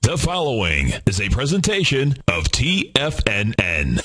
The following is a presentation of TFNN.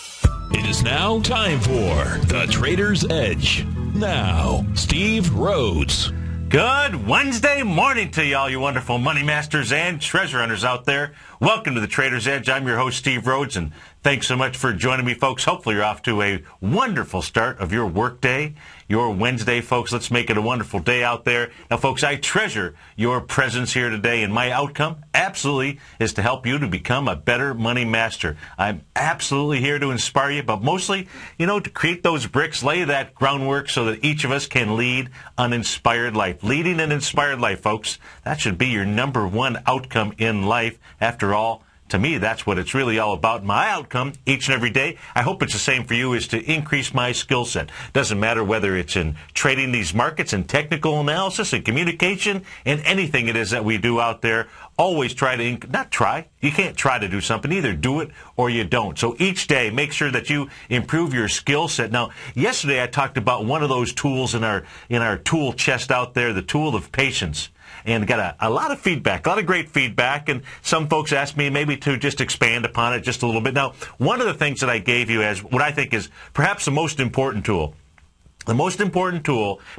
It is now time for The Trader's Edge. Now, Steve Rhodes. Good Wednesday morning to y'all, you wonderful money masters and treasure hunters out there. Welcome to The Trader's Edge. I'm your host, Steve Rhodes, and thanks so much for joining me, folks. Hopefully you're off to a wonderful start of your workday, your Wednesday, folks. Let's make it a wonderful day out there. Now, folks, I treasure your presence here today, and my outcome absolutely is to help you to become a better money master. I'm absolutely here to inspire you, but mostly, to create those bricks, lay that groundwork so that each of us can lead an inspired life. Leading an inspired life, folks, that should be your number one outcome in life. After all, to me, that's what it's really all about. My outcome each and every day, I hope it's the same for you, is to increase my skill set. Doesn't matter whether it's in trading these markets and technical analysis and communication and anything it is that we do out there. Always try to, you can't try to do something. Either do it or you don't. So each day, make sure that you improve your skill set. Now, yesterday I talked about one of those tools in our tool chest out there, the tool of patience. And got a lot of feedback, a lot of great feedback, and some folks asked me maybe to just expand upon it just a little bit. Now, one of the things that I gave you as what I think is perhaps the most important tool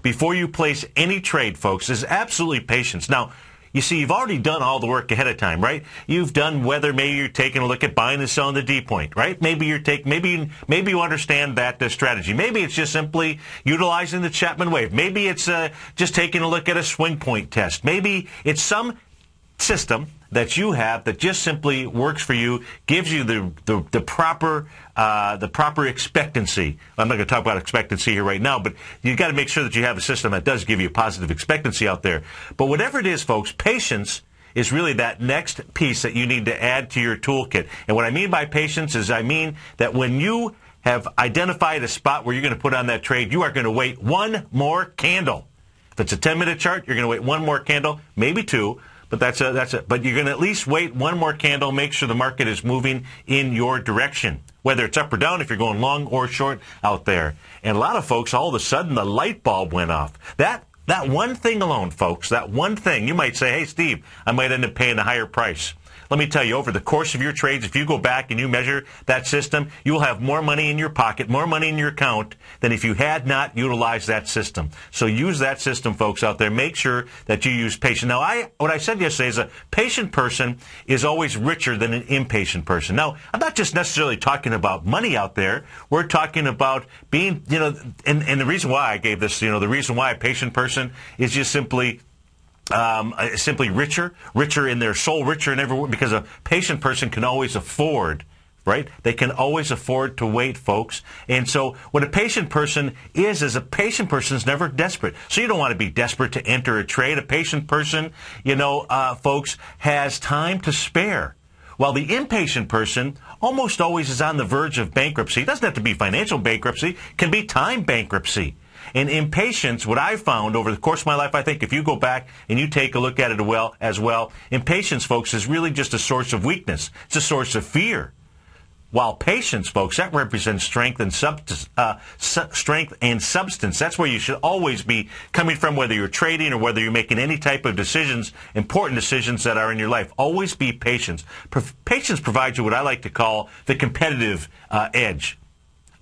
before you place any trade, folks, is absolutely patience. Now, you see, you've already done all the work ahead of time, right? You've done whether maybe you're taking a look at buying and selling the D point, right? Maybe you understand that strategy. Maybe it's just simply utilizing the Chapman wave. Maybe it's just taking a look at a swing point test. Maybe it's some system that you have that just simply works for you, gives you the proper expectancy. I'm not going to talk about expectancy here right now, but you've got to make sure that you have a system that does give you a positive expectancy out there. But whatever it is, folks, patience is really that next piece that you need to add to your toolkit. And what I mean by patience is I mean that when you have identified a spot where you're going to put on that trade, you are going to wait one more candle. If it's a 10-minute chart, you're going to wait one more candle, maybe two. But that's it. But you're going to at least wait one more candle, make sure the market is moving in your direction, whether it's up or down, if you're going long or short out there. And a lot of folks, all of a sudden, the light bulb went off. That one thing alone, folks, that one thing, you might say, hey, Steve, I might end up paying a higher price. Let me tell you, over the course of your trades, if you go back and you measure that system, you will have more money in your pocket, more money in your account than if you had not utilized that system. So use that system, folks, out there. Make sure that you use patience. Now, what I said yesterday is a patient person is always richer than an impatient person. Now, I'm not just necessarily talking about money out there. We're talking about being, and the reason why I gave this, the reason why a patient person is just simply richer in their soul, richer in every way, because a patient person can always afford, right? They can always afford to wait, folks. And so what a patient person is a patient person is never desperate. So you don't want to be desperate to enter a trade. A patient person, folks, has time to spare. While the impatient person almost always is on the verge of bankruptcy. It doesn't have to be financial bankruptcy. It can be time bankruptcy. And impatience, what I've found over the course of my life, I think if you go back and you take a look at it as well, impatience, folks, is really just a source of weakness. It's a source of fear. While patience, folks, that represents strength and substance. That's where you should always be coming from, whether you're trading or whether you're making any type of decisions, important decisions that are in your life. Always be patient. Patience provides you what I like to call the competitive edge.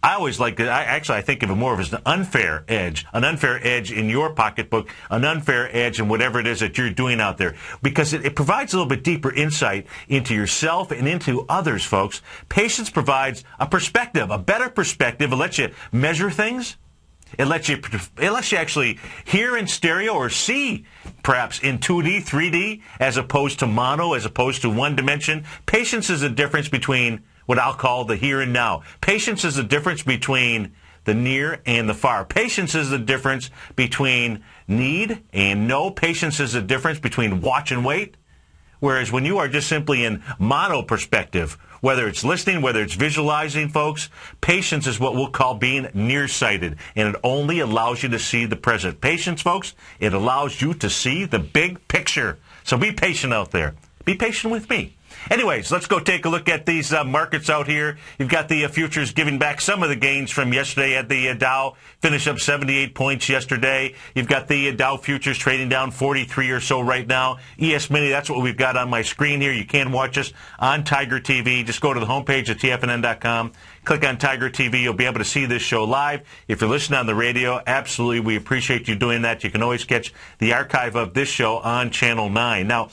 I always like to, I think of it more of as an unfair edge in your pocketbook, an unfair edge in whatever it is that you're doing out there, because it provides a little bit deeper insight into yourself and into others, folks. Patience provides a perspective, a better perspective. It lets you measure things. It lets you actually hear in stereo or see perhaps in 2D, 3D, as opposed to mono, as opposed to one dimension. Patience is the difference between what I'll call the here and now. Patience is the difference between the near and the far. Patience is the difference between need and know. Patience is the difference between watch and wait. Whereas when you are just simply in mono perspective, whether it's listening, whether it's visualizing, folks, patience is what we'll call being nearsighted, and it only allows you to see the present. Patience, folks, it allows you to see the big picture. So be patient out there. be patient with me. Anyways, let's go take a look at these markets out here. You've got the futures giving back some of the gains from yesterday at the Dow. Finished up 78 points yesterday. You've got the Dow futures trading down 43 or so right now. ES Mini, that's what we've got on my screen here. You can watch us on Tiger TV. Just go to the homepage at tfnn.com. Click on Tiger TV. You'll be able to see this show live. If you're listening on the radio, absolutely, we appreciate you doing that. You can always catch the archive of this show on Channel 9. Now,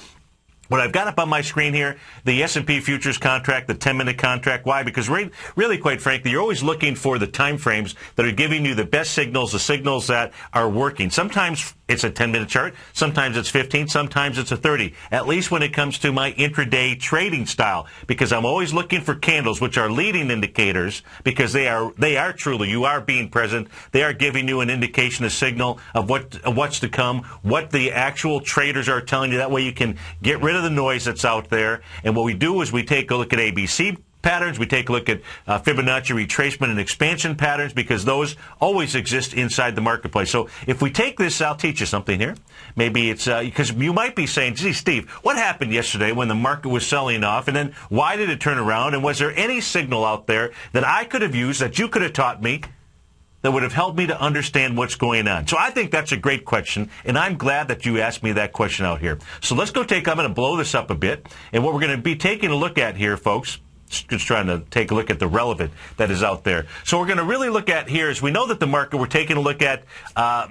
what I've got up on my screen here, the S&P futures contract, the 10-minute contract. Why? Because really, quite frankly, you're always looking for the time frames that are giving you the best signals, the signals that are working. Sometimes it's a 10-minute chart. Sometimes it's 15. Sometimes it's a 30. At least when it comes to my intraday trading style, because I'm always looking for candles, which are leading indicators, because they are truly, you are being present. They are giving you an indication, a signal of what's to come, what the actual traders are telling you. That way you can get rid of the noise that's out there. And what we do is we take a look at ABC patterns. We take a look at Fibonacci retracement and expansion patterns, because those always exist inside the marketplace. So if we take this, I'll teach you something here. Maybe it's because you might be saying, gee, Steve, what happened yesterday when the market was selling off? And then why did it turn around? And was there any signal out there that I could have used, that you could have taught me, that would have helped me to understand what's going on? So I think that's a great question, and I'm glad that you asked me that question out here. So let's go I'm going to blow this up a bit, and what we're going to be taking a look at here, folks, just trying to take a look at the relevant that is out there. So we're going to really look at here is we know that the market, we're taking a look at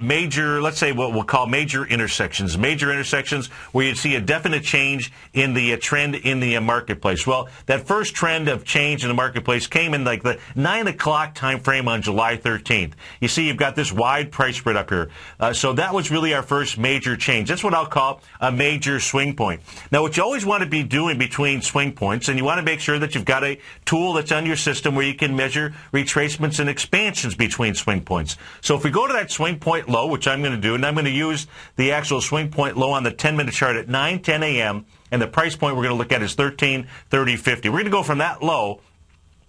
major, let's say what we'll call major intersections where you'd see a definite change in the trend in the marketplace. Well, that first trend of change in the marketplace came in like the 9 o'clock time frame on July 13th. You see, you've got this wide price spread up here. So that was really our first major change. That's what I'll call a major swing point. Now, what you always want to be doing between swing points, and you want to make sure that you've got a tool that's on your system where you can measure retracements and expansions between swing points. So if we go to that swing point low, which I'm going to do, and I'm going to use the actual swing point low on the 10-minute chart at 9:10 a.m., and the price point we're going to look at is 13.30.50. We're going to go from that low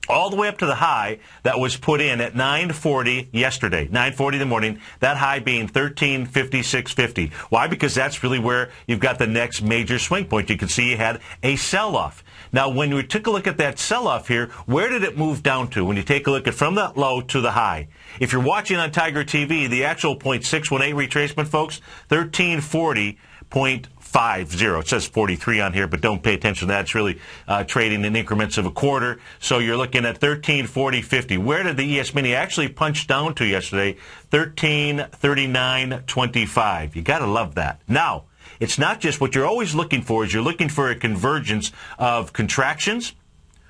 all the way up to the high that was put in at 9:40 yesterday, 9:40 in the morning, that high being 13.56.50. Why? Because that's really where you've got the next major swing point. You can see you had a sell-off. Now, when we took a look at that sell-off here, where did it move down to when you take a look at from that low to the high? If you're watching on Tiger TV, the actual 0.618 retracement, folks, 1340.50. It says 43 on here, but don't pay attention to that. It's really trading in increments of a quarter. So you're looking at 1340.50. Where did the ES Mini actually punch down to yesterday? 1339.25. You got to love that. Now, it's not just what you're always looking for is you're looking for a convergence of contractions.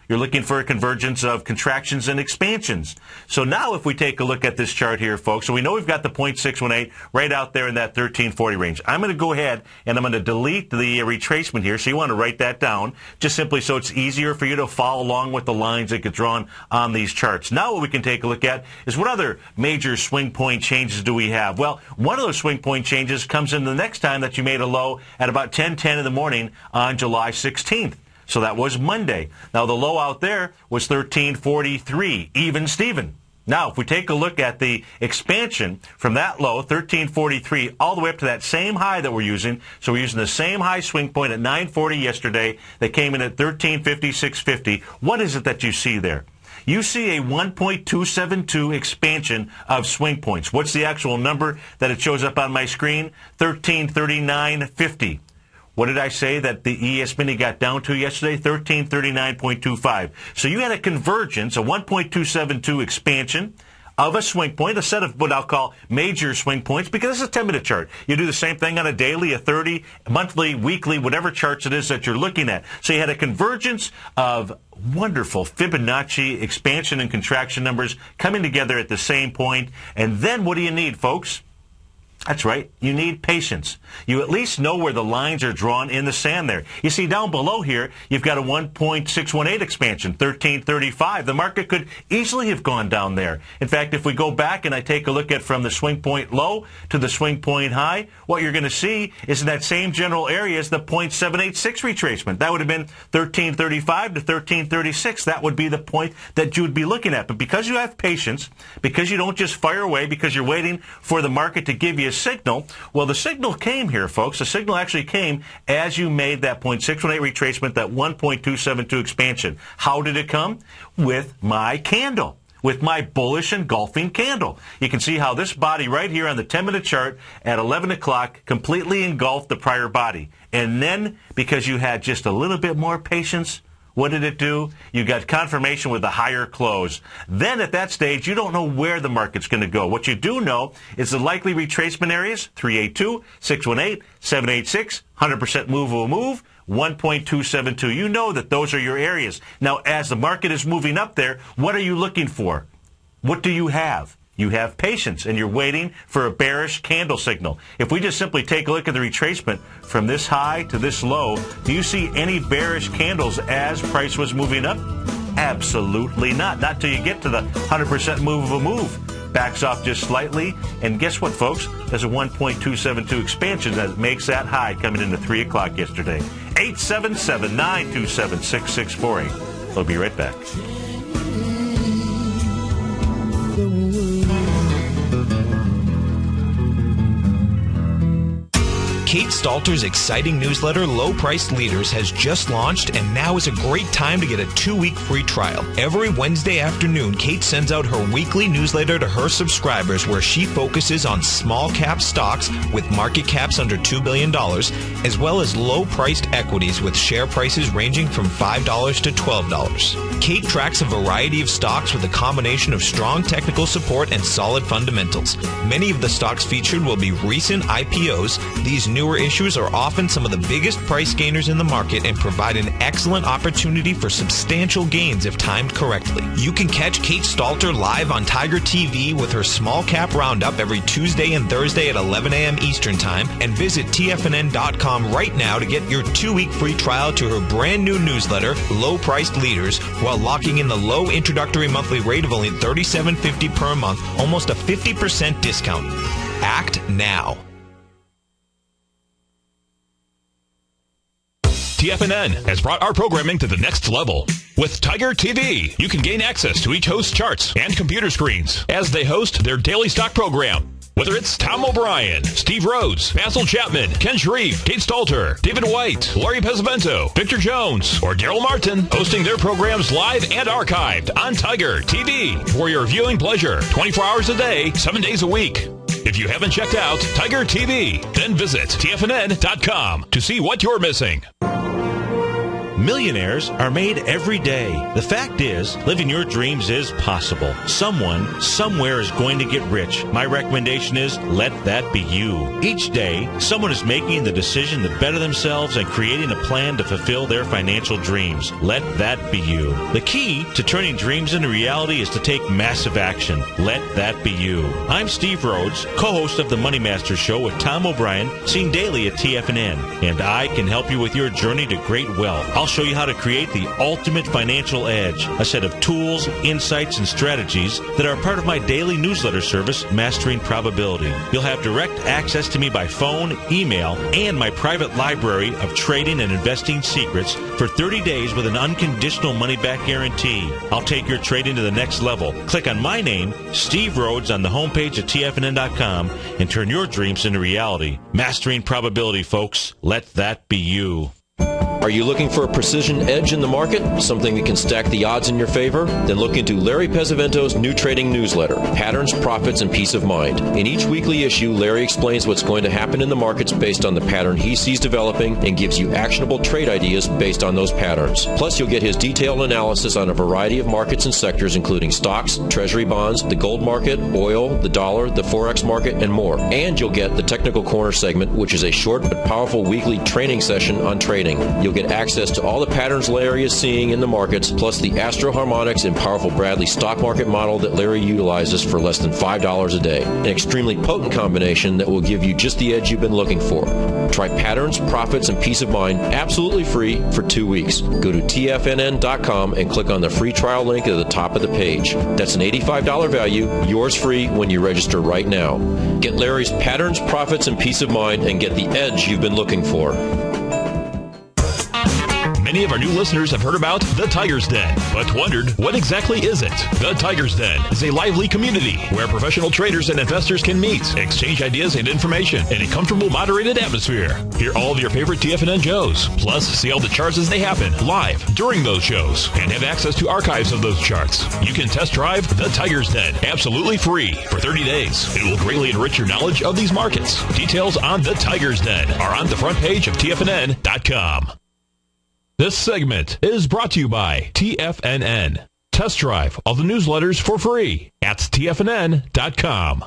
You're looking for a convergence of contractions and expansions. So now if we take a look at this chart here, folks, so we know we've got the 0.618 right out there in that 1340 range. I'm going to go ahead and I'm going to delete the retracement here. So you want to write that down just simply so it's easier for you to follow along with the lines that get drawn on these charts. Now what we can take a look at is what other major swing point changes do we have? Well, one of those swing point changes comes in the next time that you made a low at about 10:10 in the morning on July 16th. So that was Monday. Now, the low out there was 1343, even Steven. Now, if we take a look at the expansion from that low, 1343, all the way up to that same high that we're using, so we're using the same high swing point at 940 yesterday that came in at 1356.50. What is it that you see there? You see a 1.272 expansion of swing points. What's the actual number that it shows up on my screen? 1339.50. What did I say that the ES Mini got down to yesterday? 1339.25. So you had a convergence, a 1.272 expansion of a swing point, a set of what I'll call major swing points, because this is a 10-minute chart. You do the same thing on a daily, a 30, monthly, weekly, whatever charts it is that you're looking at. So you had a convergence of wonderful Fibonacci expansion and contraction numbers coming together at the same point. And then what do you need, folks? That's right. You need patience. You at least know where the lines are drawn in the sand there. You see, down below here, you've got a 1.618 expansion, 1335. The market could easily have gone down there. In fact, if we go back and I take a look at from the swing point low to the swing point high, what you're going to see is in that same general area is the 0.786 retracement. That would have been 1335 to 1336. That would be the point that you would be looking at. But because you have patience, because you don't just fire away, because you're waiting for the market to give you a signal. Well, the signal came here, folks. The signal actually came as you made that 0.618 retracement, that 1.272 expansion. How did it come? With my candle. With my bullish engulfing candle. You can see how this body right here on the 10-minute chart at 11 o'clock completely engulfed the prior body. And then, because you had just a little bit more patience, what did it do? You got confirmation with a higher close. Then at that stage, you don't know where the market's going to go. What you do know is the likely retracement areas, 382, 618, 786, 100% move will move, 1.272. You know that those are your areas. Now, as the market is moving up there, what are you looking for? What do you have? You have patience, and you're waiting for a bearish candle signal. If we just simply take a look at the retracement from this high to this low, do you see any bearish candles as price was moving up? Absolutely not. Not till you get to the 100% move of a move. Backs off just slightly, and guess what, folks? There's a 1.272 expansion that makes that high coming into 3 o'clock yesterday. 877-927-6648. We'll be right back. Kate Stalter's exciting newsletter, Low Priced Leaders, has just launched, and now is a great time to get a 2-week free trial. Every Wednesday afternoon, Kate sends out her weekly newsletter to her subscribers where she focuses on small cap stocks with market caps under $2 billion, as well as low-priced equities with share prices ranging from $5 to $12. Kate tracks a variety of stocks with a combination of strong technical support and solid fundamentals. Many of the stocks featured will be recent IPOs. These newer issues are often some of the biggest price gainers in the market and provide an excellent opportunity for substantial gains if timed correctly. You can catch Kate Stalter live on TigerTV with her small cap roundup every Tuesday and Thursday at 11 a.m. Eastern Time, and visit TFNN.com right now to get your 2-week free trial to her brand new newsletter, Low Priced Leaders, while locking in the low introductory monthly rate of only $37.50 per month, almost a 50% discount. Act now. TFNN has brought our programming to the next level. With Tiger TV, you can gain access to each host's charts and computer screens as they host their daily stock program. Whether it's Tom O'Brien, Steve Rhodes, Basil Chapman, Ken Shreve, Kate Stalter, David White, Larry Pesavento, Victor Jones, or Daryl Martin, hosting their programs live and archived on Tiger TV for your viewing pleasure, 24 hours a day, 7 days a week. If you haven't checked out Tiger TV, then visit TFNN.com to see what you're missing. Millionaires are made every day. The fact is, living your dreams is possible. Someone, somewhere is going to get rich. My recommendation is, let that be you. Each day, someone is making the decision to better themselves and creating a plan to fulfill their financial dreams. Let that be you. The key to turning dreams into reality is to take massive action. Let that be you. I'm Steve Rhodes, co-host of the Money Masters Show with Tom O'Brien, seen daily at TFNN, and I can help you with your journey to great wealth. I'll show you how to create the ultimate financial edge, a set of tools, insights, and strategies that are part of my daily newsletter service, Mastering Probability. You'll have direct access to me by phone, email, and my private library of trading and investing secrets for 30 days with an unconditional money-back guarantee. I'll take your trading to the next level. Click on my name, Steve Rhodes, on the homepage at TFNN.com and turn your dreams into reality. Mastering Probability, folks. Let that be you. Are you looking for a precision edge in the market? Something that can stack the odds in your favor? Then look into Larry Pesavento's new trading newsletter, Patterns, Profits, and Peace of Mind. In each weekly issue, Larry explains what's going to happen in the markets based on the pattern he sees developing and gives you actionable trade ideas based on those patterns. Plus, you'll get his detailed analysis on a variety of markets and sectors, including stocks, treasury bonds, the gold market, oil, the dollar, the forex market, and more. And you'll get the Technical Corner segment, which is a short but powerful weekly training session on trading. You'll get access to all the patterns Larry is seeing in the markets, plus the Astro Harmonics and powerful Bradley stock market model that Larry utilizes for less than $5 a day. An extremely potent combination that will give you just the edge you've been looking for. Try Patterns, Profits, and Peace of Mind absolutely free for 2 weeks. Go to TFNN.com and click on the free trial link at the top of the page. That's an $85 value, yours free when you register right now. Get Larry's Patterns, Profits, and Peace of Mind and get the edge you've been looking for. Many of our new listeners have heard about the Tiger's Den, but wondered, what exactly is it? The Tiger's Den is a lively community where professional traders and investors can meet, exchange ideas and information in a comfortable, moderated atmosphere. Hear all of your favorite TFNN shows, plus see all the charts as they happen live during those shows, and have access to archives of those charts. You can test drive the Tiger's Den absolutely free for 30 days. It will greatly enrich your knowledge of these markets. Details on the Tiger's Den are on the front page of TFNN.com. This segment is brought to you by TFNN. Test drive all the newsletters for free at TFNN.com.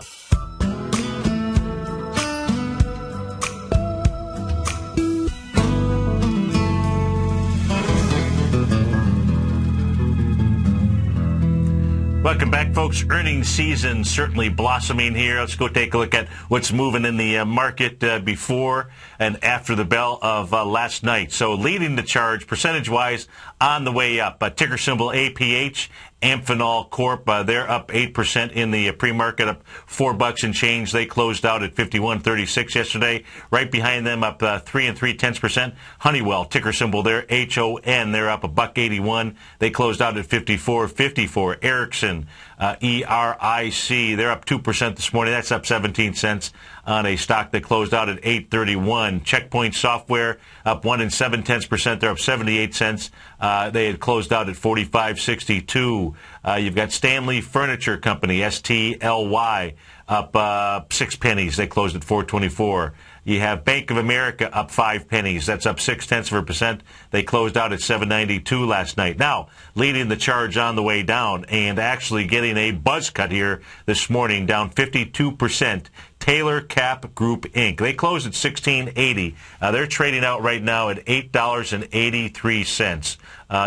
Welcome back, folks. Earnings season certainly blossoming here. Let's go take a look at what's moving in the market before and after the bell of last night. So leading the charge, percentage-wise, on the way up. Ticker symbol APH, Amphenol Corp. They're up 8% in the pre-market, up $4 and change. They closed out at 51.36 yesterday. Right behind them, up 3 3/10%. Honeywell, ticker symbol there, HON. They're up $1.81. They closed out at 54.54. Ericsson, ERIC. They're up 2% this morning. That's up 17 cents on a stock that closed out at 8.31. Checkpoint Software up 1 7/10%. They're up 78 cents. They had closed out at 45.62. You've got Stanley Furniture Company, STLY, up 6 pennies. They closed at 4.24. You have Bank of America up 5 pennies. That's up 0.6%. They closed out at 7.92 last night. Now, leading the charge on the way down and actually getting a buzz cut here this morning, down 52%. Taylor Cap Group, Inc. They closed at $16.80. They're trading out right now at $8.83.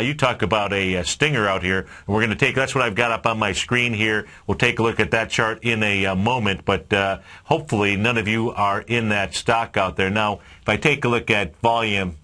You talk about a stinger out here. We're going to take, that's what I've got up on my screen here. We'll take a look at that chart in a moment, but hopefully none of you are in that stock out there. Now, if I take a look at volume,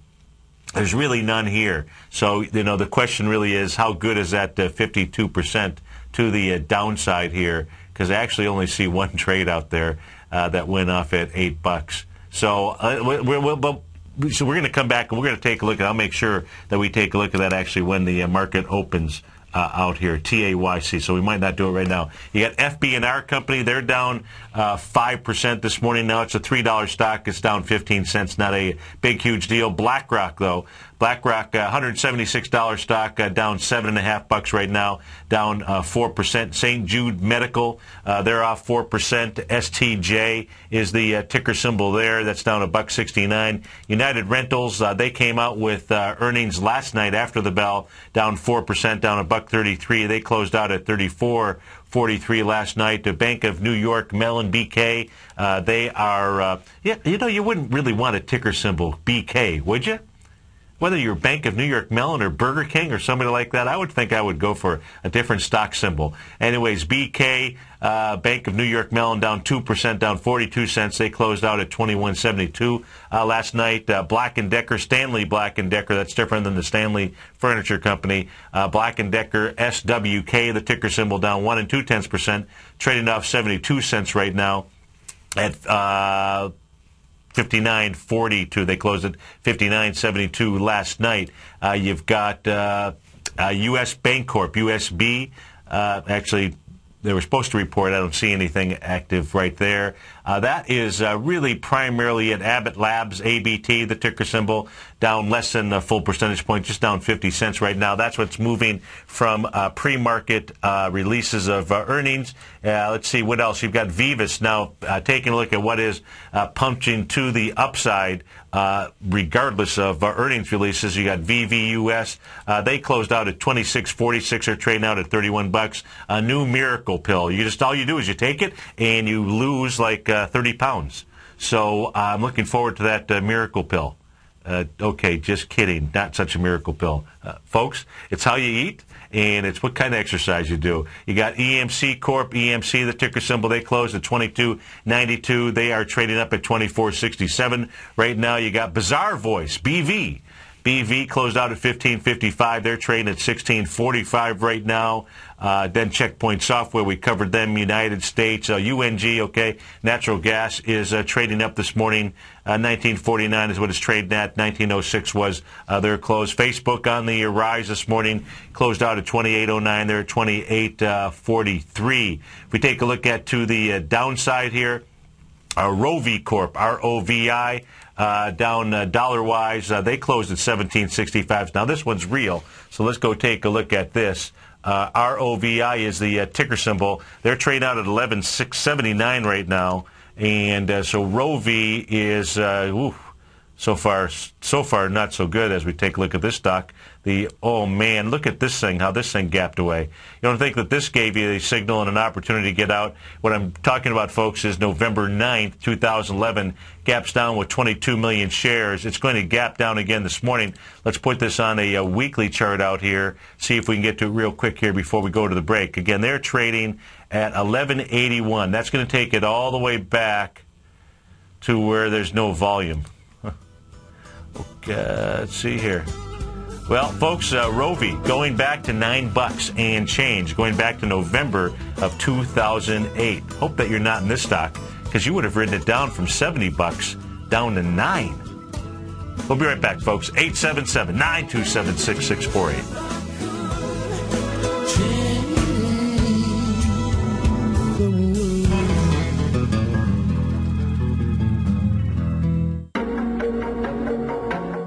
there's really none here. So, the question really is, how good is that 52% to the downside here? Because I actually only see one trade out there that went off at $8. So we're going to come back and we're going to take a look at. I'll make sure that we take a look at that actually when the market opens out here. TAYC. So we might not do it right now. You got FB&R Company. They're down 5% this morning. Now it's a $3 stock. It's down 15 cents. Not a big, huge deal. BlackRock, though. BlackRock, $176 stock, down $7.50 right now, down 4%. St. Jude Medical, they're off 4%. STJ is the ticker symbol there. That's down $1.69. United Rentals, they came out with earnings last night after the bell, down 4%, down $1.33. They closed out at 34.43 last night. The Bank of New York Mellon, BK, they are, you wouldn't really want a ticker symbol BK, would you? Whether you're Bank of New York Mellon or Burger King or somebody like that, I would think I would go for a different stock symbol. Anyways, BK, Bank of New York Mellon, down 2%, down 42 cents. They closed out at 21.72 last night. Black & Decker, Stanley Black & Decker, that's different than the Stanley Furniture Company. Black & Decker, SWK, the ticker symbol, down 1 2/10%, trading off 72 cents right now at 59.42. They closed at 59.72 last night. You've got U.S. Bancorp, USB. Actually, they were supposed to report. I don't see anything active right there. That is really primarily at Abbott Labs, ABT, the ticker symbol, down less than a full percentage point, just down 50 cents right now. That's what's moving from pre-market releases of earnings. Let's see what else. You've got Vivus now taking a look at what is punching to the upside regardless of earnings releases. You got VVUS. They closed out at 26.46. They're trading out at $31. A new miracle pill. All you do is you take it and you lose like 30 pounds. So I'm looking forward to that miracle pill. Okay, just kidding. Not such a miracle pill. Folks, it's how you eat, and it's what kind of exercise you do. You got EMC Corp, EMC, the ticker symbol. They closed at 22.92. They are trading up at 24.67 right now. You got Bizarre Voice, BV. BV closed out at 15.55. They're trading at 16.45 right now. Then Checkpoint Software, we covered them. United States, UNG, okay. Natural gas is trading up this morning. 19.49 is what it's trading at. 19.06 was their close. Facebook on the rise this morning, closed out at 28.09. They're at 28.43. If we take a look at to the downside here, Rovi Corp, ROVI, down dollar-wise. They closed at 17.65. Now, this one's real, so let's go take a look at this. ROVI is the ticker symbol. They're trading out at 11.679 right now, and so Rovi is so far not so good as we take a look at this stock. Oh man, look at this thing, how this thing gapped away. You don't think that this gave you a signal and an opportunity to get out? What I'm talking about, folks, is November 9th, 2011, gaps down with 22 million shares. It's going to gap down again this morning. Let's put this on a weekly chart out here, see if we can get to it real quick here before we go to the break. Again, they're trading at 11.81. That's going to take it all the way back to where there's no volume. Okay, let's see here. Well, folks, Rovi going back to $9 and change, going back to November of 2008. Hope that you're not in this stock, because you would have written it down from $70 down to $9. We'll be right back, folks. 877-927-6648.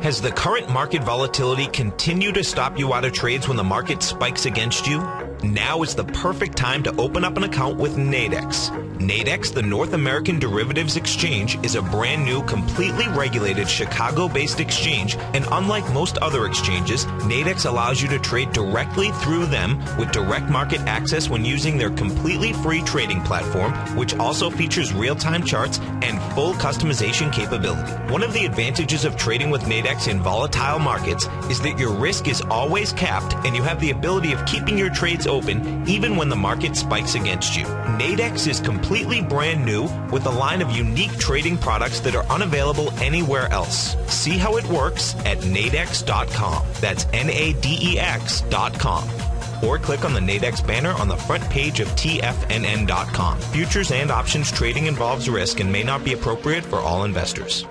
Has the current market volatility continued to stop you out of trades when the market spikes against you? Now is the perfect time to open up an account with Nadex. Nadex, the North American Derivatives Exchange, is a brand new, completely regulated Chicago-based exchange, and unlike most other exchanges, Nadex allows you to trade directly through them with direct market access when using their completely free trading platform, which also features real-time charts and full customization capability. One of the advantages of trading with Nadex in volatile markets is that your risk is always capped and you have the ability of keeping your trades open even when the market spikes against you. Nadex is completely brand new with a line of unique trading products that are unavailable anywhere else. See how it works at nadex.com. That's NADEX.com. Or click on the Nadex banner on the front page of TFNN.com. Futures and options trading involves risk and may not be appropriate for all investors.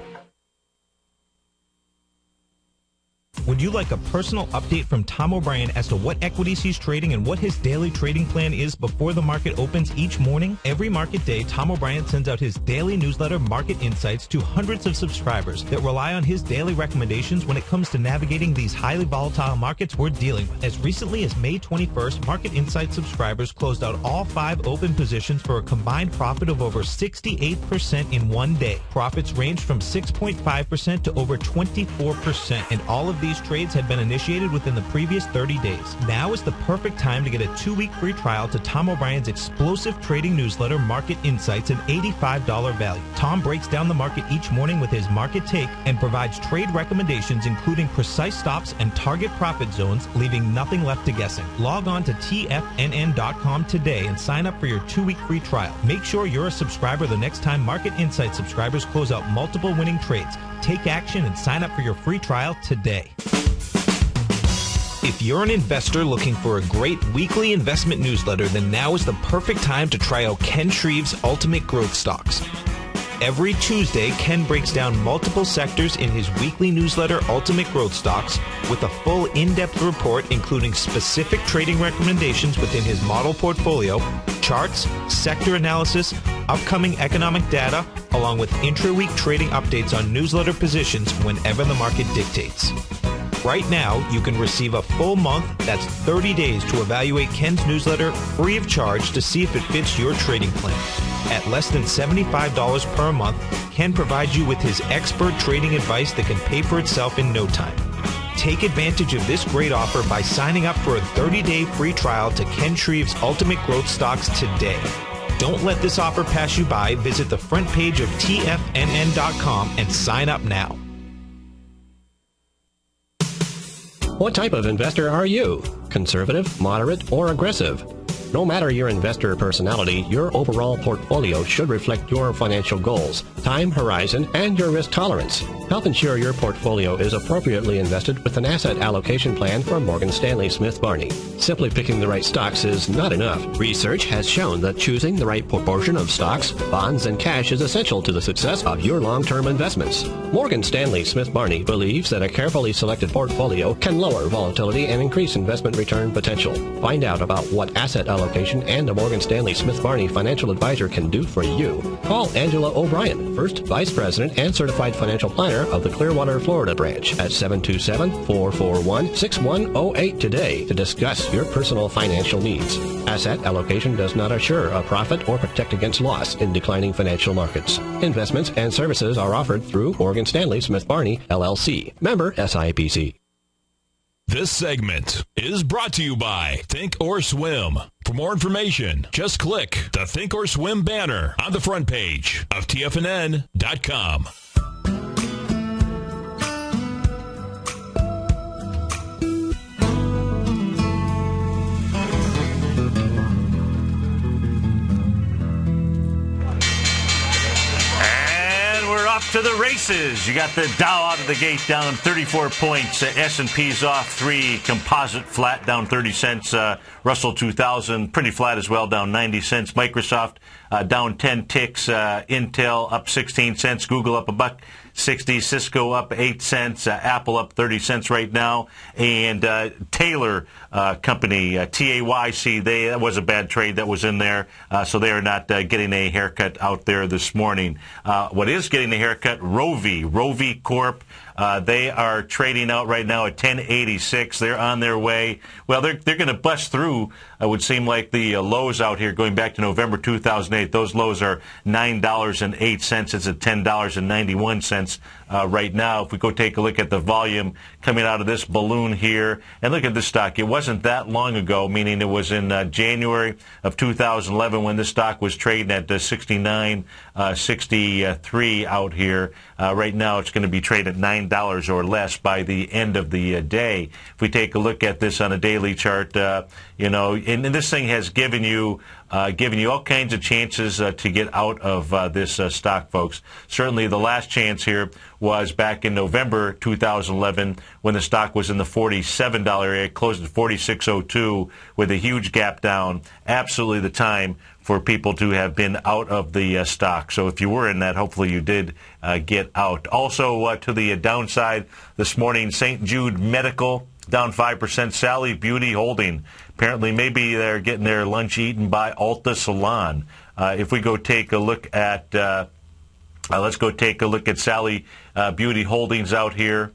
Would you like a personal update from Tom O'Brien as to what equities he's trading and what his daily trading plan is before the market opens each morning? Every market day, Tom O'Brien sends out his daily newsletter, Market Insights, to hundreds of subscribers that rely on his daily recommendations when it comes to navigating these highly volatile markets we're dealing with. As recently as May 21st, Market Insights subscribers closed out all 5 open positions for a combined profit of over 68% in one day. Profits ranged from 6.5% to over 24%, and all of these trades had been initiated within the previous 30 days. Now is the perfect time to get a 2-week free trial to Tom O'Brien's explosive trading newsletter, Market Insights, an $85 value. Tom breaks down the market each morning with his market take and provides trade recommendations including precise stops and target profit zones, leaving nothing left to guessing. Log on to TFNN.com today and sign up for your 2-week free trial. Make sure you're a subscriber the next time Market Insights subscribers close out multiple winning trades. Take action and sign up for your free trial today. If you're an investor looking for a great weekly investment newsletter, then now is the perfect time to try out Ken Shreve's Ultimate Growth Stocks. Every Tuesday, Ken breaks down multiple sectors in his weekly newsletter, Ultimate Growth Stocks, with a full in-depth report including specific trading recommendations within his model portfolio, charts, sector analysis, upcoming economic data, along with intra-week trading updates on newsletter positions whenever the market dictates. Right now, you can receive a full month, that's 30 days, to evaluate Ken's newsletter free of charge to see if it fits your trading plan. At less than $75 per month, Ken provides you with his expert trading advice that can pay for itself in no time. Take advantage of this great offer by signing up for a 30-day free trial to Ken Shreve's Ultimate Growth Stocks today. Don't let this offer pass you by. Visit the front page of TFNN.com and sign up now. What type of investor are you? Conservative, moderate, or aggressive? No matter your investor personality, your overall portfolio should reflect your financial goals, time horizon, and your risk tolerance. Help ensure your portfolio is appropriately invested with an asset allocation plan from Morgan Stanley Smith Barney. Simply picking the right stocks is not enough. Research has shown that choosing the right proportion of stocks, bonds, and cash is essential to the success of your long-term investments. Morgan Stanley Smith Barney believes that a carefully selected portfolio can lower volatility and increase investment return potential. Find out about what asset allocation and a Morgan Stanley Smith Barney financial advisor can do for you. Call Angela O'Brien, First Vice President and Certified Financial Planner of the Clearwater, Florida branch at 727-441-6108 today to discuss your personal financial needs. Asset allocation does not assure a profit or protect against loss in declining financial markets. Investments and services are offered through Morgan Stanley Smith Barney, LLC. Member SIPC. This segment is brought to you by Think or Swim. For more information, just click the Think or Swim banner on the front page of TFNN.com. Off to the races. You got the Dow out of the gate down 34 points. S&P's off 3. Composite flat down 30 cents. Russell 2000 pretty flat as well, down 90 cents. Microsoft down 10 ticks. Intel up 16 cents. Google up $1.60. Cisco up 8 cents. Apple up 30 cents right now. And Taylor Company, TAYC, that was a bad trade that was in there. So they are not getting a haircut out there this morning. What is getting a haircut? Rovi Corp. They are trading out right now at 10.86. They're on their way. Well, they're going to bust through, it would seem like, the lows out here going back to November 2008. Those lows are $9.08. It's at $10.91 right now. If we go take a look at the volume coming out of this balloon here, and look at this stock. It wasn't that long ago, meaning it was in January of 2011 when this stock was trading at 69.63 out here. Right now, it's going to be traded at $9 or less by the end of the day. If we take a look at this on a daily chart, and this thing has given you all kinds of chances to get out of this stock, folks. Certainly, the last chance here was back in November 2011 when the stock was in the $47 area, closed at $46.02 with a huge gap down. Absolutely the time for people to have been out of the stock. So if you were in that, hopefully you did get out. Also to the downside this morning, St. Jude Medical down 5%. Sally Beauty Holding. Apparently maybe they're getting their lunch eaten by Ulta Salon. If we go take a look at, let's go take a look at Sally Beauty Holdings out here.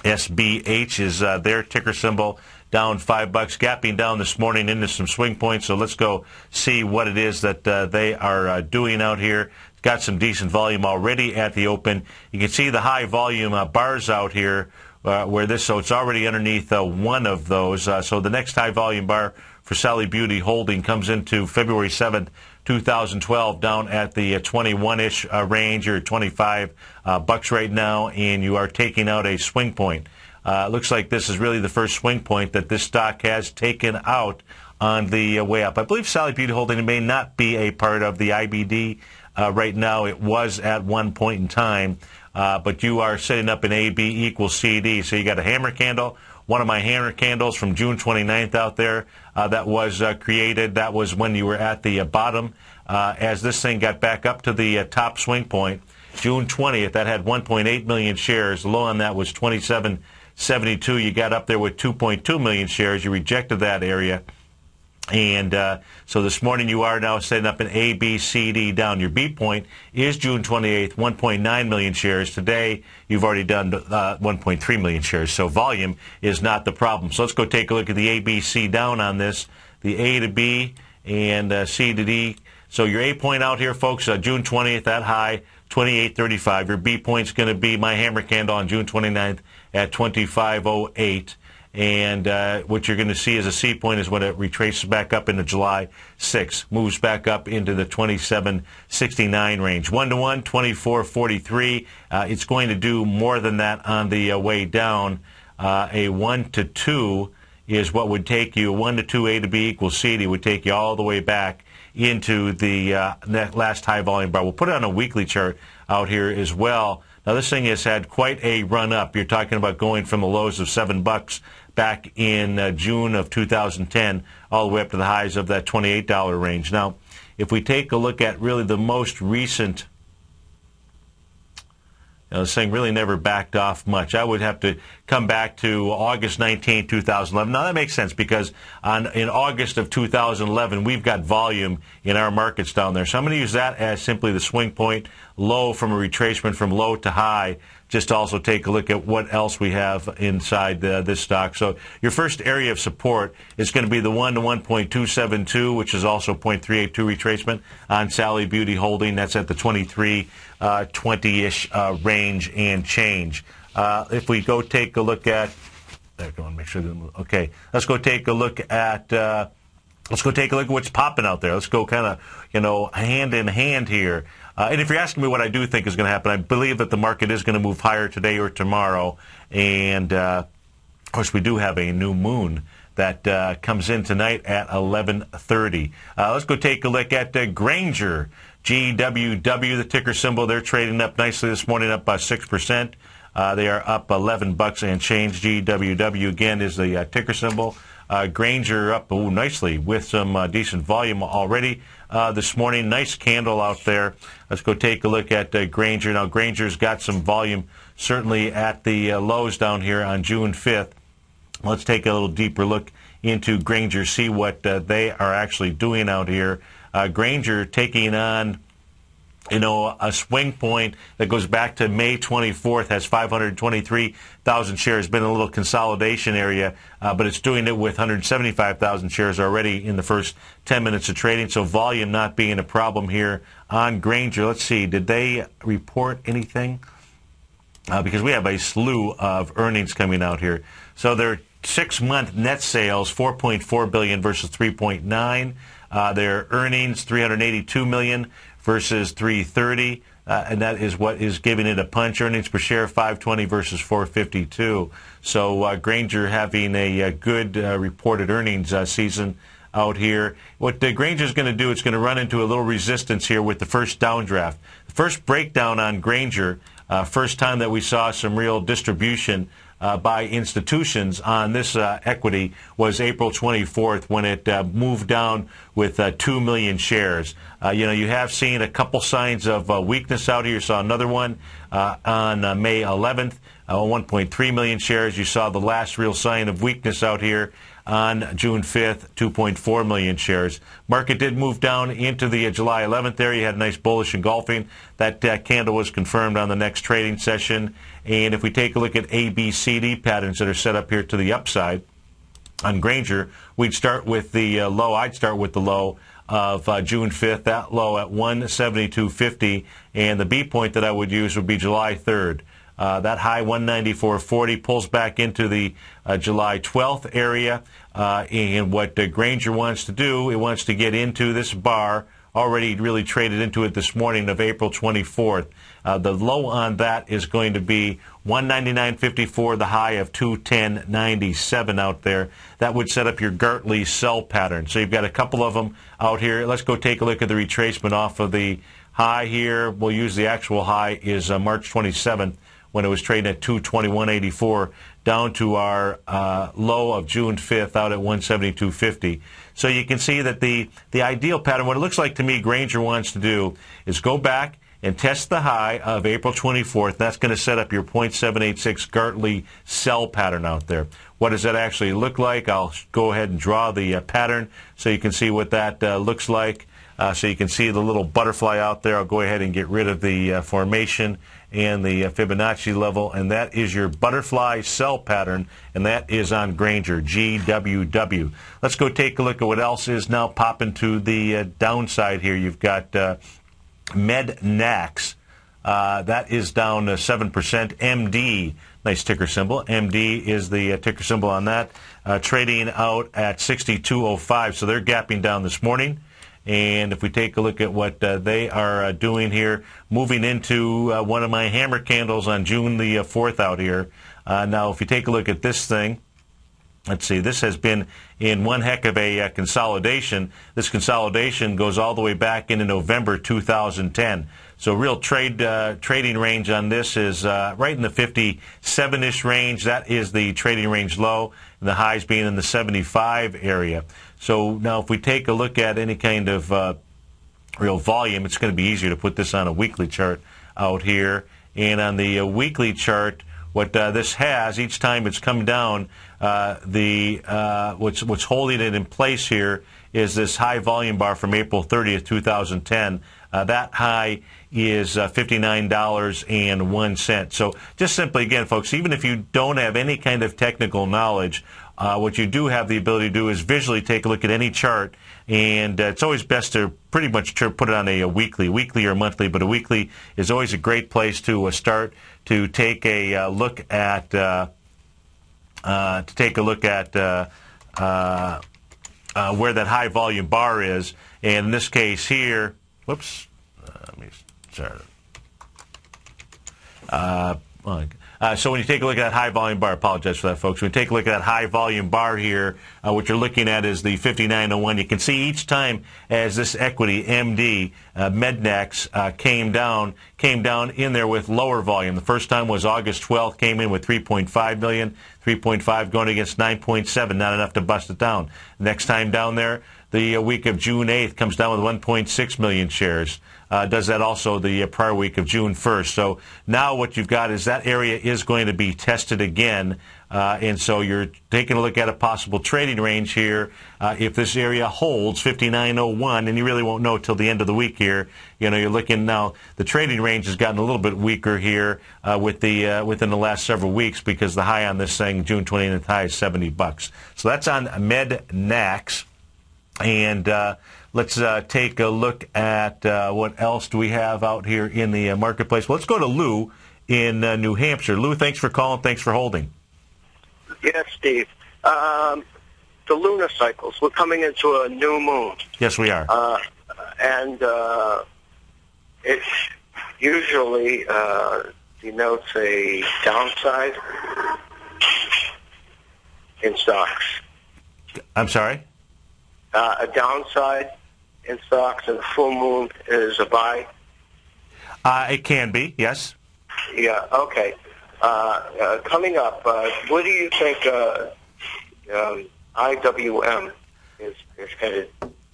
SBH is their ticker symbol, down $5, gapping down this morning into some swing points. So let's go see what it is that they are doing out here. Got some decent volume already at the open. You can see the high volume bars out here so it's already underneath one of those. So the next high volume bar for Sally Beauty Holding comes into February 7th, 2012, down at the 21-ish range, or $25 right now, and you are taking out a swing point. Looks like this is really the first swing point that this stock has taken out on the way up. I believe Sally Beauty Holding may not be a part of the IBD right now. It was at one point in time, but you are setting up an AB equals CD. So you got a hammer candle, one of my hammer candles from June 29th out there that was created. That was when you were at the bottom. As this thing got back up to the top swing point, June 20th, that had 1.8 million shares. The low on that was 27.72. You got up there with 2.2 million shares. You rejected that area. And so this morning you are now setting up an A, B, C, D down. Your B point is June 28th, 1.9 million shares. Today you've already done 1.3 million shares. So volume is not the problem. So let's go take a look at the A, B, C down on this. The A to B and C to D. So your A point out here, folks, June 20th, that high, 28.35. Your B point's going to be my hammer candle on June 29th at 25.08. And what you're going to see as a C point is when it retraces back up into July 6th, moves back up into the 27.69 range. 1-to-1, 24.43. It's going to do more than that on the way down. A 1-to-2 is what would take you 1 to 2 A to B equals C. It would take you all the way back into the last high volume bar. We'll put it on a weekly chart out here as well. Now, this thing has had quite a run up. You're talking about going from the lows of $7 back in June of 2010 all the way up to the highs of that $28 range. Now, if we take a look at really the most recent, this thing really never backed off much. I would have to come back to August 19, 2011. Now, that makes sense because in August of 2011, we've got volume in our markets down there. So I'm going to use that as simply the swing point, low from a retracement from low to high, just to also take a look at what else we have inside this stock. So your first area of support is going to be the 1 to 1.272, which is also 0.382 retracement on Sally Beauty Holding. That's at the 23.20-ish range and change. If we go take a look at, okay, let's go take a look at what's popping out there. Let's go kind of, hand in hand here. And if you're asking me what I do think is going to happen, I believe that the market is going to move higher today or tomorrow. And, of course, we do have a new moon that comes in tonight at 11:30. Let's go take a look at Grainger, GWW, the ticker symbol. They're trading up nicely this morning, up by 6%. They are up $11 and change. GWW, again, is the ticker symbol. Grainger up nicely with some decent volume already this morning. Nice candle out there. Let's go take a look at Grainger. Now, Grainger's got some volume certainly at the lows down here on June 5th. Let's take a little deeper look into Grainger, see what they are actually doing out here. Grainger taking on a swing point that goes back to May 24th, has 523,000 shares, been a little consolidation area, but it's doing it with 175,000 shares already in the first 10 minutes of trading, so volume not being a problem here on Grainger. Let's see, did they report anything? Because we have a slew of earnings coming out here. So their 6-month net sales, $4.4 billion versus $3.9. Their earnings, $382 million versus $330, and that is what is giving it a punch. Earnings per share, $5.20 versus $4.52. So Grainger having a good reported earnings season out here. What Grainger is going to do, it's going to run into a little resistance here with the first downdraft. The first breakdown on Grainger, first time that we saw some real distribution by institutions on this equity was April 24th when it moved down with 2 million shares. You have seen a couple signs of weakness out here. You saw another one on May 11th, 1.3 million shares. You saw the last real sign of weakness out here on June 5th, 2.4 million shares. Market did move down into the July 11th there. You had a nice bullish engulfing. That candle was confirmed on the next trading session. And if we take a look at ABCD patterns that are set up here to the upside on Grainger, we'd start with the low. I'd start with the low of June 5th, that low at 172.50. And the B point that I would use would be July 3rd. That high 194.40 pulls back into the July 12th area. And what Grainger wants to do, it wants to get into this bar, already really traded into it this morning, of April 24th. The low on that is going to be 199.54, the high of 210.97 out there. That would set up your Gartley sell pattern. So you've got a couple of them out here. Let's go take a look at the retracement off of the high here. We'll use the actual high is March 27th when it was trading at 221.84 down to our low of June 5th out at 172.50. So you can see that the ideal pattern, what it looks like to me Grainger wants to do is go back and test the high of April 24th. That's going to set up your 0.786 Gartley sell pattern out there. What does that actually look like? I'll go ahead and draw the pattern so you can see what that looks like. So you can see the little butterfly out there. I'll go ahead and get rid of the formation and the Fibonacci level, and that is your butterfly sell pattern, and that is on Grainger, GWW. Let's go take a look at what else is now popping to the downside here. You've got Mednax. That is down 7%. MD, nice ticker symbol. MD is the ticker symbol on that, trading out at 62.05. So they're gapping down this morning. And if we take a look at what they are doing here, moving into one of my hammer candles on June the 4th out here. Now, if you take a look at this thing, let's see, this has been in one heck of a consolidation. This consolidation goes all the way back into November 2010. So real trading range on this is right in the 57-ish range. That is the trading range low, and the highs being in the 75 area. So now if we take a look at any kind of real volume, it's going to be easier to put this on a weekly chart out here. And on the weekly chart, what this has, each time it's come down, what's holding it in place here is this high volume bar from April 30th, 2010. That high is $59.01. So just simply, again, folks, even if you don't have any kind of technical knowledge, what you do have the ability to do is visually take a look at any chart, and it's always best to pretty much put it on a weekly or monthly, but a weekly is always a great place to start to take a look at where that high volume bar is. And in this case here, whoops, let me start. So when you take a look at that high volume bar, I apologize for that, folks. When you take a look at that high volume bar here, what you're looking at is the 5901. You can see each time as this equity, MD, Mednex, came down in there with lower volume. The first time was August 12th, came in with 3.5 million, 3.5 going against 9.7, not enough to bust it down. Next time down there, the week of June 8th comes down with 1.6 million shares. Does that also the prior week of June 1st. So now what you've got is that area is going to be tested again. And so you're taking a look at a possible trading range here. If this area holds 59.01, and you really won't know till the end of the week here, you're looking now, the trading range has gotten a little bit weaker here within the last several weeks, because the high on this thing, June 29th high, is $70. So that's on Mednax. And let's take a look at what else do we have out here in the marketplace. Well, let's go to Lou in New Hampshire. Lou, thanks for calling. Thanks for holding. Yes, Steve. The lunar cycles, we're coming into a new moon. Yes, we are. And it usually denotes a downside in stocks. I'm sorry? A downside in stocks, and the full moon is a buy? It can be, yes. Yeah, okay. Coming up, where do you think IWM is headed?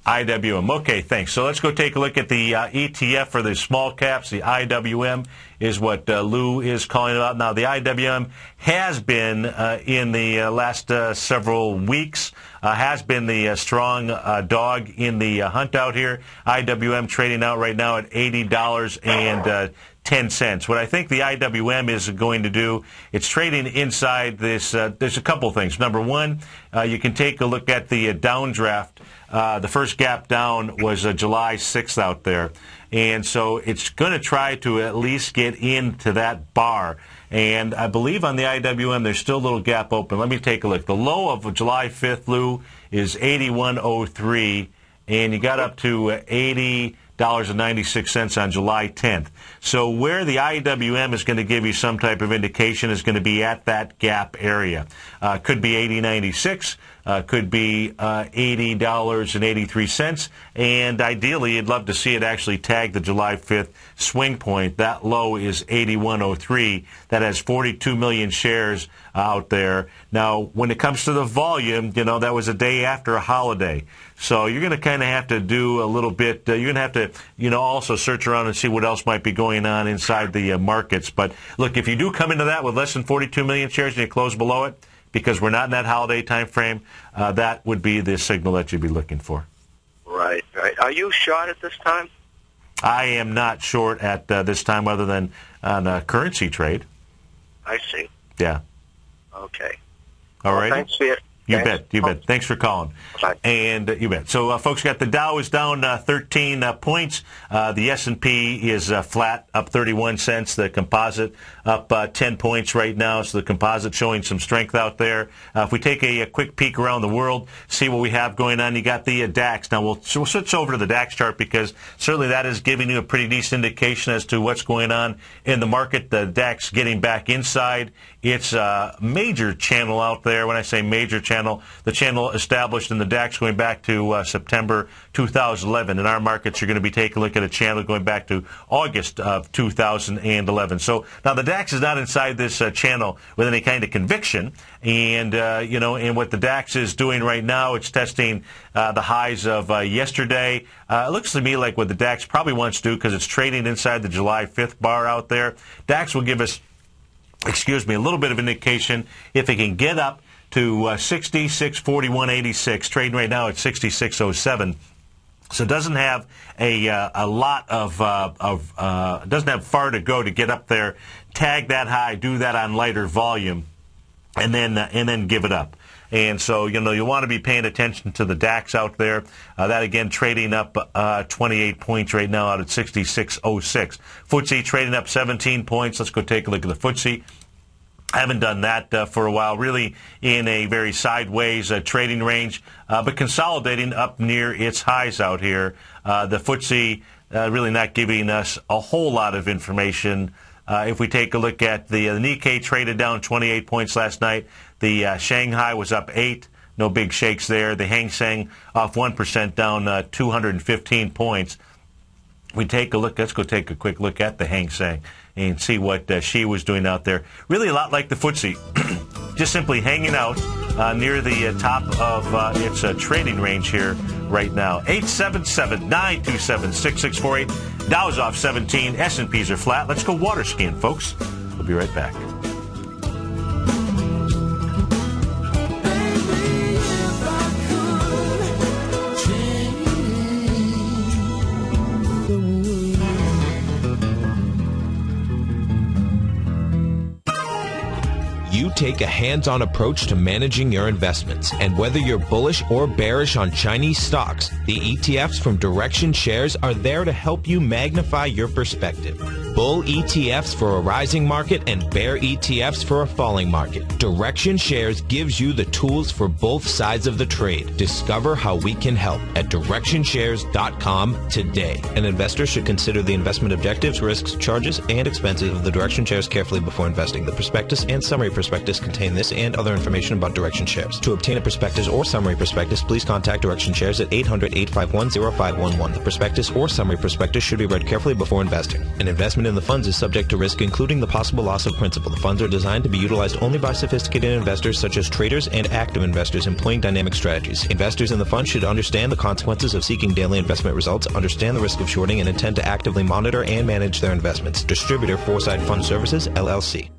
IWM. Okay, thanks. So let's go take a look at the ETF for the small caps. The IWM is what Lou is calling about. Now, the IWM has been, in the last several weeks, has been the strong dog in the hunt out here. IWM trading out right now at $80.10. What I think the IWM is going to do, it's trading inside this. There's a couple things. Number one, you can take a look at the downdraft. The first gap down was July 6th out there. And so it's going to try to at least get into that bar. And I believe on the IWM there's still a little gap open. Let me take a look. The low of July 5th, Lou, is 81.03. And you got up to $80.96 on July 10th. So where the IWM is going to give you some type of indication is going to be at that gap area. Could be 80.96. Could be $80.83, and ideally you'd love to see it actually tag the July 5th swing point. That low is 81.03. That has 42 million shares out there. Now, when it comes to the volume, that was a day after a holiday. So you're going to kind of have to do a little bit. You're going to have to, also search around and see what else might be going on inside the markets. But look, if you do come into that with less than 42 million shares and you close below it, because we're not in that holiday time frame, that would be the signal that you'd be looking for. Right. Are you short at this time? I am not short at this time, other than on a currency trade. I see. Yeah. Okay. All right. Thanks for it. You bet. Thanks for calling. Bye. And you bet. So, folks, got the Dow is down 13 points. The S&P is flat, up 31 cents. The composite up 10 points right now. So the composite showing some strength out there. If we take a quick peek around the world, see what we have going on, you got the DAX. Now, we'll switch over to the DAX chart, because certainly that is giving you a pretty decent indication as to what's going on in the market. The DAX getting back inside its major channel out there. When I say major channel, channel, the channel established in the DAX going back to September 2011. In our markets, you're going to be taking a look at a channel going back to August of 2011. So now the DAX is not inside this channel with any kind of conviction. And, and what the DAX is doing right now, it's testing the highs of yesterday. It looks to me like what the DAX probably wants to do, because it's trading inside the July 5th bar out there. DAX will give us, a little bit of indication if it can get up to 66.41.86, trading right now at 66.07. So it doesn't have a lot of doesn't have far to go to get up there, tag that high, do that on lighter volume, and then give it up. And so, you want to be paying attention to the DAX out there. That, again, trading up 28 points right now out at 66.06. FTSE trading up 17 points. Let's go take a look at the FTSE. I haven't done that for a while, really in a very sideways trading range, but consolidating up near its highs out here. The FTSE really not giving us a whole lot of information. If we take a look at the Nikkei, traded down 28 points last night. The Shanghai was up 8. No big shakes there. The Hang Seng off 1%, down 215 points. We take a look. Let's go take a quick look at the Hang Seng and see what she was doing out there. Really a lot like the FTSE, just simply hanging out near the top of its trading range here right now. 877-927-6648. Dow's off 17. S&Ps are flat. Let's go water skiing, folks. We'll be right back. You take a hands-on approach to managing your investments, and whether you're bullish or bearish on Chinese stocks, the ETFs from Direction Shares are there to help you magnify your perspective. Bull ETFs for a rising market and bear ETFs for a falling market. Direction Shares gives you the tools for both sides of the trade. Discover how we can help at DirectionShares.com today. An investor should consider the investment objectives, risks, charges, and expenses of the Direction Shares carefully before investing. The prospectus and summary prospectus contain this and other information about Direction Shares. To obtain a prospectus or summary prospectus, please contact Direction Shares at 800-851-0511. The prospectus or summary prospectus should be read carefully before investing. An investment in the funds is subject to risk, including the possible loss of principal. The funds are designed to be utilized only by sophisticated investors such as traders and active investors employing dynamic strategies. Investors in the fund should understand the consequences of seeking daily investment results, understand the risk of shorting, and intend to actively monitor and manage their investments. Distributor Foresight Fund Services, LLC.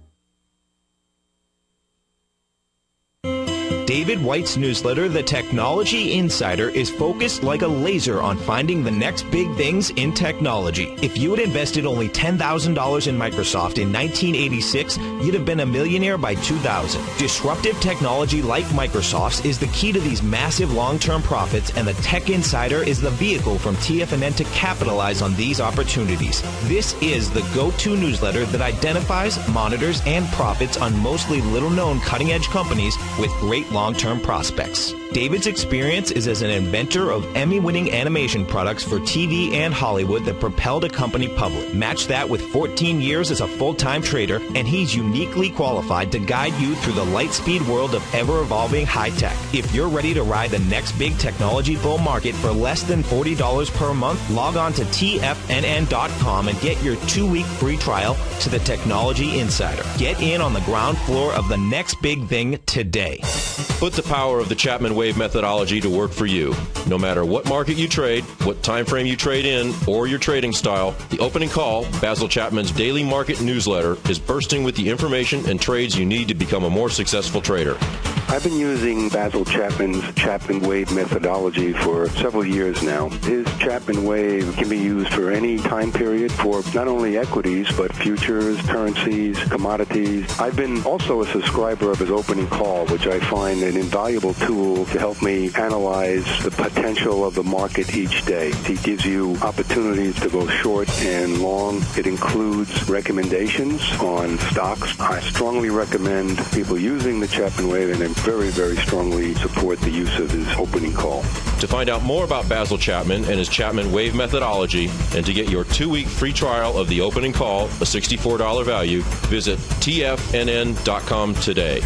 David White's newsletter, The Technology Insider, is focused like a laser on finding the next big things in technology. If you had invested only $10,000 in Microsoft in 1986, you'd have been a millionaire by 2000. Disruptive technology like Microsoft's is the key to these massive long-term profits, and the Tech Insider is the vehicle from TFNN to capitalize on these opportunities. This is the go-to newsletter that identifies, monitors, and profits on mostly little-known cutting-edge companies with great long-term prospects. David's experience is as an inventor of Emmy-winning animation products for TV and Hollywood that propelled a company public. Match that with 14 years as a full-time trader, and he's uniquely qualified to guide you through the light-speed world of ever-evolving high-tech. If you're ready to ride the next big technology bull market for less than $40 per month, log on to TFNN.com and get your 2-week free trial to the Technology Insider. Get in on the ground floor of the next big thing today. Put the power of the Chapman Wave methodology to work for you. No matter what market you trade, what time frame you trade in, or your trading style, the Opening Call, Basil Chapman's daily market newsletter, is bursting with the information and trades you need to become a more successful trader. I've been using Basil Chapman's Chapman Wave methodology for several years now. His Chapman Wave can be used for any time period for not only equities, but futures, currencies, commodities. I've been also a subscriber of his Opening Call, which I find an invaluable tool to help me analyze the potential of the market each day. He gives you opportunities to go short and long. It includes recommendations on stocks. I strongly recommend people using the Chapman Wave, and I very, very strongly support the use of his Opening Call. To find out more about Basil Chapman and his Chapman Wave methodology, and to get your 2-week free trial of the Opening Call, a $64 value, visit TFNN.com today.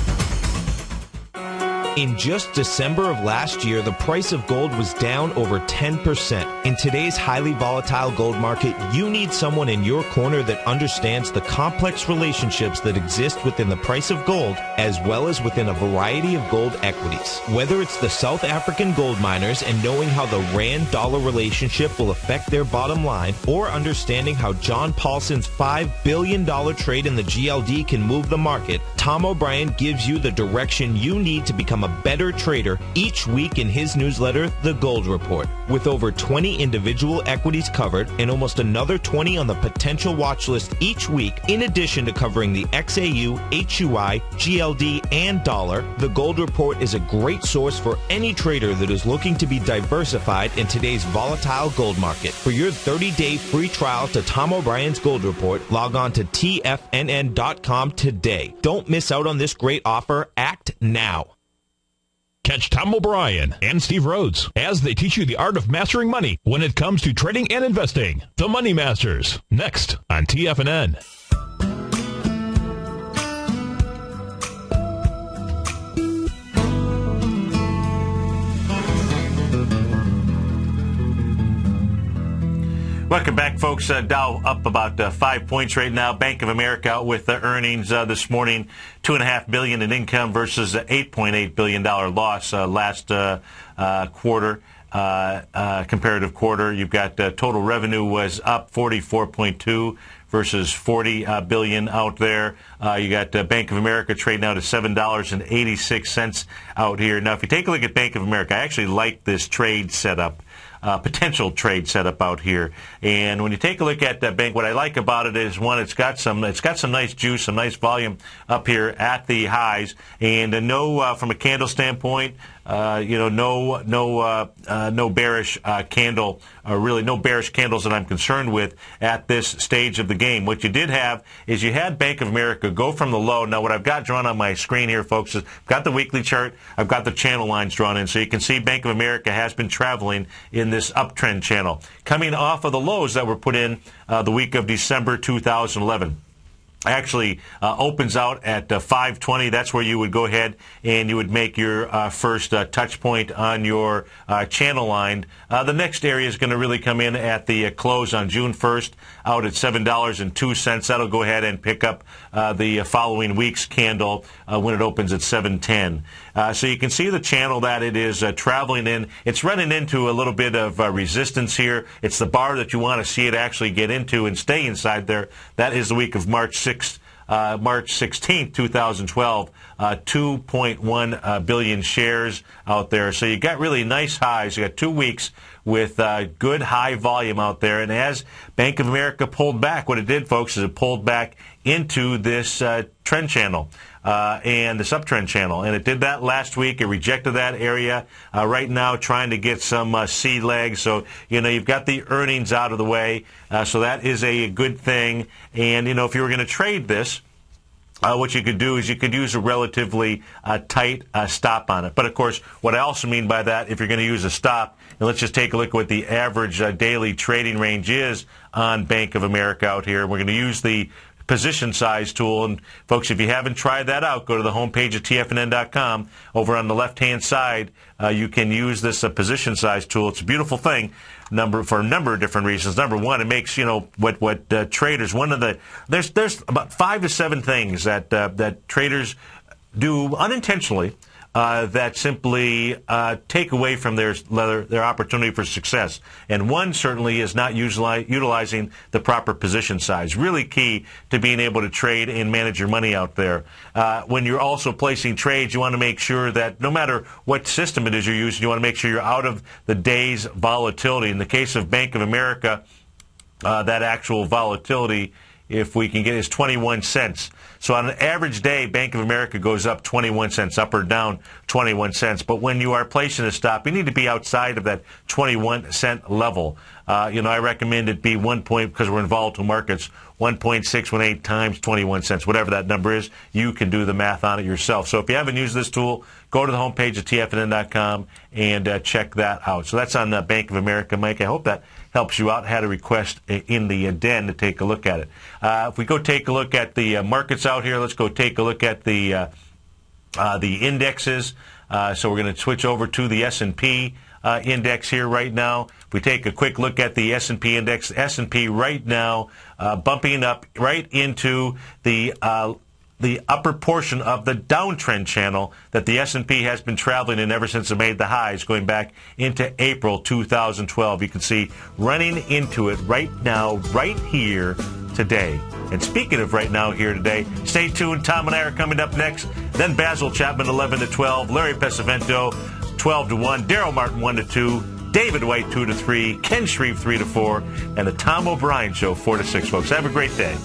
In just December of last year, the price of gold was down over 10%. In today's highly volatile gold market, you need someone in your corner that understands the complex relationships that exist within the price of gold, as well as within a variety of gold equities. Whether it's the South African gold miners and knowing how the Rand-dollar relationship will affect their bottom line, or understanding how John Paulson's $5 billion trade in the GLD can move the market, Tom O'Brien gives you the direction you need to become a better trader each week in his newsletter, The Gold Report. With over 20 individual equities covered and almost another 20 on the potential watch list each week, in addition to covering the XAU, HUI, GLD, and dollar, The Gold Report is a great source for any trader that is looking to be diversified in today's volatile gold market. For your 30-day free trial to Tom O'Brien's Gold Report, log on to TFNN.com today. Don't miss out on this great offer. Act now. Catch Tom O'Brien and Steve Rhodes as they teach you the art of mastering money when it comes to trading and investing. The Money Masters, next on TFNN. Welcome back, folks. Dow up about 5 points right now. Bank of America out with the earnings this morning. $2.5 billion in income versus an $8.8 billion loss last quarter, comparative quarter. You've got total revenue was up 44.2 versus $40 billion out there. You got Bank of America trading out at $7.86 out here. Now, if you take a look at Bank of America, I actually like this trade setup. Potential trade setup out here, and when you take a look at that bank, what I like about it is, one, it's got some nice juice, some nice volume up here at the highs, and from a candle standpoint, no bearish candle, or really no bearish candles that I'm concerned with at this stage of the game. What you did have is you had Bank of America go from the low. Now, what I've got drawn on my screen here, folks, is I've got the weekly chart, I've got the channel lines drawn in, so you can see Bank of America has been traveling in this uptrend channel, coming off of the lows that were put in the week of December 2011. Actually opens out at 520. That's where you would go ahead and you would make your first touch point on your channel line. The next area is going to really come in at the close on June 1st, out at $7.02. That'll go ahead and pick up the following week's candle when it opens at 7:10. So you can see the channel that it is traveling in. It's running into a little bit of resistance here. It's the bar that you want to see it actually get into and stay inside there. That is the week of March 16th, 2012, 2.1 billion shares out there. So you got really nice highs. You got 2 weeks with good high volume out there. And as Bank of America pulled back, what it did, folks, is it pulled back into this trend channel and this uptrend channel. And it did that last week. It rejected that area. Right now, trying to get some sea legs. So, you've got the earnings out of the way. So that is a good thing. And, if you were going to trade this, what you could do is you could use a relatively tight stop on it. But, of course, what I also mean by that, if you're going to use a stop, and let's just take a look at what the average daily trading range is on Bank of America out here. We're going to use the position size tool. And, folks, if you haven't tried that out, go to the homepage of TFNN.com. Over on the left-hand side, you can use this position size tool. It's a beautiful thing. For a number of different reasons. Number one, it makes what traders. There's about 5 to 7 things that traders do unintentionally that simply take away from their opportunity for success. And one certainly is not utilizing the proper position size. Really key to being able to trade and manage your money out there. When you're also placing trades, you want to make sure that no matter what system it is you're using, you want to make sure you're out of the day's volatility. In the case of Bank of America, that actual volatility, if we can get, is 21 cents. So on an average day, Bank of America goes up 21 cents, up or down 21 cents. But when you are placing a stop, you need to be outside of that 21 cent level. I recommend it be 1 point, because we're in volatile markets, 1.618 times 21 cents, whatever that number is. You can do the math on it yourself. So if you haven't used this tool, go to the homepage of TFNN.com and check that out. So that's on the Bank of America, Mike. I hope that helps you out. Had a request in the den to take a look at it. If we go take a look at the markets out here, let's go take a look at the indexes. So we're going to switch over to the S&P index here right now. If we take a quick look at the S&P index, S&P right now bumping up right into the upper portion of the downtrend channel that the S&P has been traveling in ever since it made the highs going back into April 2012. You can see running into it right now, right here today. And speaking of right now here today, stay tuned. Tom and I are coming up next. Then Basil Chapman, 11 to 12. Larry Pesavento, 12 to 1. Daryl Martin, 1 to 2. David White, 2 to 3. Ken Shreve, 3 to 4. And the Tom O'Brien Show, 4 to 6, folks. Have a great day.